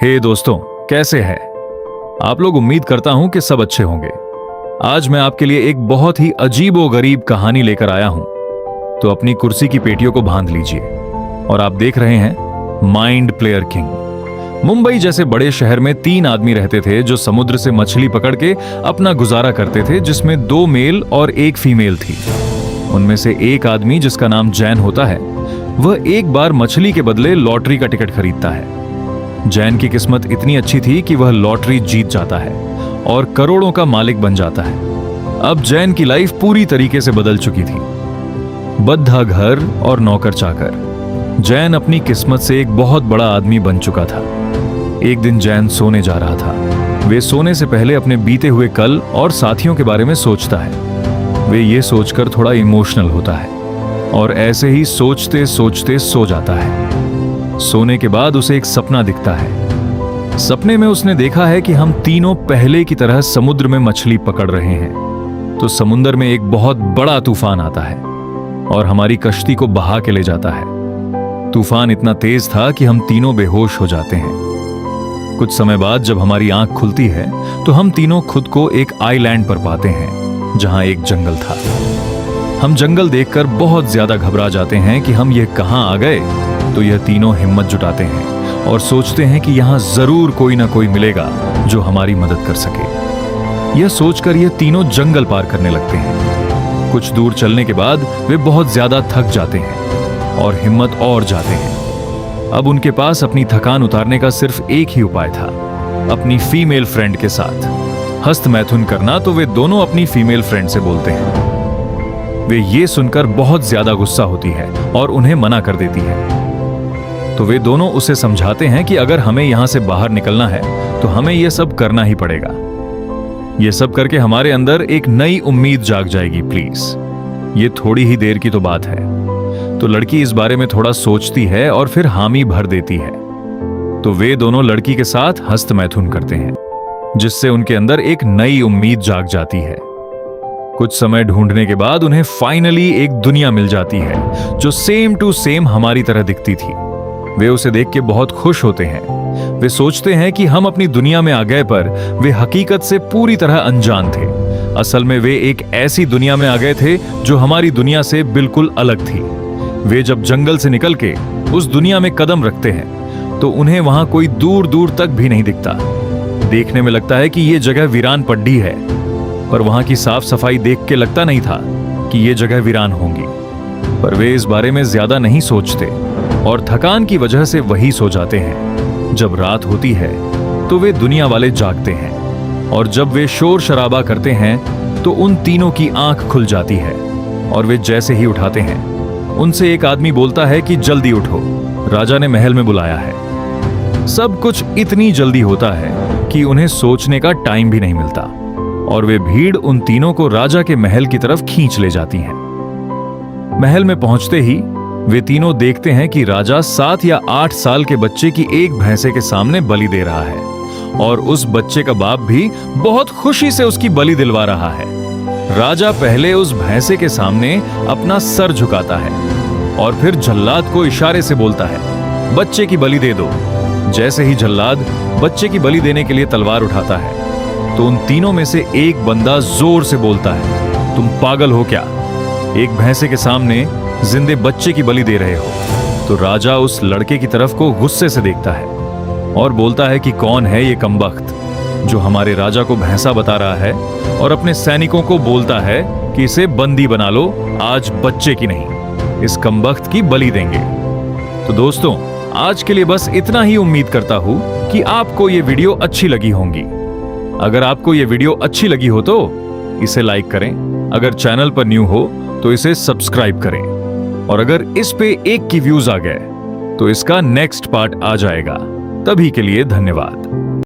हे दोस्तों, कैसे हैं आप लोग। उम्मीद करता हूं कि सब अच्छे होंगे। आज मैं आपके लिए एक बहुत ही अजीबोगरीब कहानी लेकर आया हूं, तो अपनी कुर्सी की पेटियों को बांध लीजिए। और आप देख रहे हैं माइंड प्लेयर किंग। मुंबई जैसे बड़े शहर में 3 आदमी रहते थे जो समुद्र से मछली पकड़ के अपना गुजारा करते थे, जिसमें 2 मेल और 1 फीमेल थी। उनमें से एक आदमी, जिसका नाम जैन होता है, वह एक बार मछली के बदले लॉटरी का टिकट खरीदता है। जैन की किस्मत इतनी अच्छी थी कि वह लॉटरी जीत जाता है और करोड़ों का मालिक बन जाता है। अब जैन की लाइफ पूरी तरीके से बदल चुकी थी। बद्धा घर और नौकर चाकर। जैन अपनी किस्मत से एक बहुत बड़ा आदमी बन चुका था। एक दिन जैन सोने जा रहा था। वे सोने से पहले अपने बीते हुए कल और साथियों के बारे में सोचता है। वे ये सोचकर थोड़ा इमोशनल होता है और ऐसे ही सोचते सोचते सो जाता है। सोने के बाद उसे एक सपना दिखता है। सपने में उसने देखा है कि हम तीनों पहले की तरह समुद्र में मछली पकड़ रहे हैं। तो समुद्र में एक बहुत बड़ा तूफान आता है और हमारी कश्ती को बहा के ले जाता है। तूफान इतना तेज था कि हम तीनों बेहोश हो जाते हैं। कुछ समय बाद जब हमारी आंख खुलती है तो हम तीनों खुद को एक आइलैंड पर पाते हैं, जहां एक जंगल था। हम जंगल देखकर बहुत ज्यादा घबरा जाते हैं कि हम ये कहां आ गए। तो यह तीनों हिम्मत जुटाते हैं और सोचते हैं कि यहां जरूर कोई ना कोई मिलेगा जो हमारी मदद कर सके। यह सोचकर यह तीनों जंगल पार करने लगते हैं। कुछ दूर चलने के बाद वे बहुत ज्यादा थक जाते हैं और हिम्मत और जाते हैं। अब उनके पास अपनी थकान उतारने का सिर्फ एक ही उपाय था, अपनी फीमेल फ्रेंड के साथ हस्त मैथुन करना। तो वे दोनों अपनी फीमेल फ्रेंड से बोलते हैं। वे ये सुनकर बहुत ज्यादा गुस्सा होती है और उन्हें मना कर देती है। तो वे दोनों उसे समझाते हैं कि अगर हमें यहां से बाहर निकलना है तो हमें यह सब करना ही पड़ेगा। यह सब करके हमारे अंदर एक नई उम्मीद जाग जाएगी, प्लीज। ये थोड़ी ही देर की तो बात है। तो लड़की इस बारे में थोड़ा सोचती है और फिर हामी भर देती है। तो वे दोनों लड़की के साथ हस्त मैथुन करते हैं, जिससे उनके अंदर एक नई उम्मीद जाग जाती है। कुछ समय ढूंढने के बाद उन्हें फाइनली एक दुनिया मिल जाती है जो सेम टू सेम हमारी तरह दिखती थी। वे उसे देख के बहुत खुश होते हैं। वे सोचते हैं कि हम अपनी दुनिया में आ गए, पर वे हकीकत से पूरी तरह अनजान थे। असल में वे एक ऐसी दुनिया में आ गए थे जो हमारी दुनिया से बिल्कुल अलग थी। वे जब जंगल से निकल के उस दुनिया में कदम रखते हैं तो उन्हें वहां कोई दूर दूर तक भी नहीं दिखता। देखने में लगता है कि ये जगह वीरान पड्डी है, पर वहां की साफ सफाई देख के लगता नहीं था कि ये जगह वीरान होंगी। पर वे इस बारे में ज्यादा नहीं सोचते और थकान की वजह से वही सो जाते हैं। जब रात होती है तो वे दुनिया वाले जागते हैं और जब वे शोर शराबा करते हैं तो उन तीनों की आंख खुल जाती है और वे जैसे ही उठाते हैं उनसे एक आदमी बोलता है कि जल्दी उठो, राजा ने महल में बुलाया है। सब कुछ इतनी जल्दी होता है कि उन्हें सोचने का टाइम भी नहीं मिलता और वे भीड़ उन तीनों को राजा के महल की तरफ खींच ले जाती है। महल में पहुंचते ही वे तीनों देखते हैं कि राजा 7 या 8 साल के बच्चे की एक भैंसे के सामने बलि दे रहा है और उस बच्चे का बाप भी बहुत खुशी से उसकी बलि दिलवा रहा है। राजा पहले उस भैंसे के सामने अपना सर झुकाता है और फिर जल्लाद को इशारे से बोलता है, बच्चे की बलि दे दो। जैसे ही जल्लाद बच्चे की बलि देने के लिए तलवार उठाता है तो उन तीनों में से एक बंदा जोर से बोलता है, तुम पागल हो क्या? एक भैंसे के सामने जिंदे बच्चे की बलि दे रहे हो। तो राजा उस लड़के की तरफ को गुस्से से देखता है और बोलता है कि कौन है ये कमबख्त जो हमारे राजा को भैंसा बता रहा है, और अपने सैनिकों को बोलता है कि इसे बंदी बना लो, आज बच्चे की नहीं, इस कमबख्त की बलि देंगे। तो दोस्तों, आज के लिए बस इतना ही। उम्मीद करता हूं कि आपको ये वीडियो अच्छी लगी होंगी। अगर आपको ये वीडियो अच्छी लगी हो तो इसे लाइक करें, अगर चैनल पर न्यू हो तो इसे सब्सक्राइब करें, और अगर इस पे 1 की व्यूज आ गए तो इसका नेक्स्ट पार्ट आ जाएगा। तभी के लिए धन्यवाद।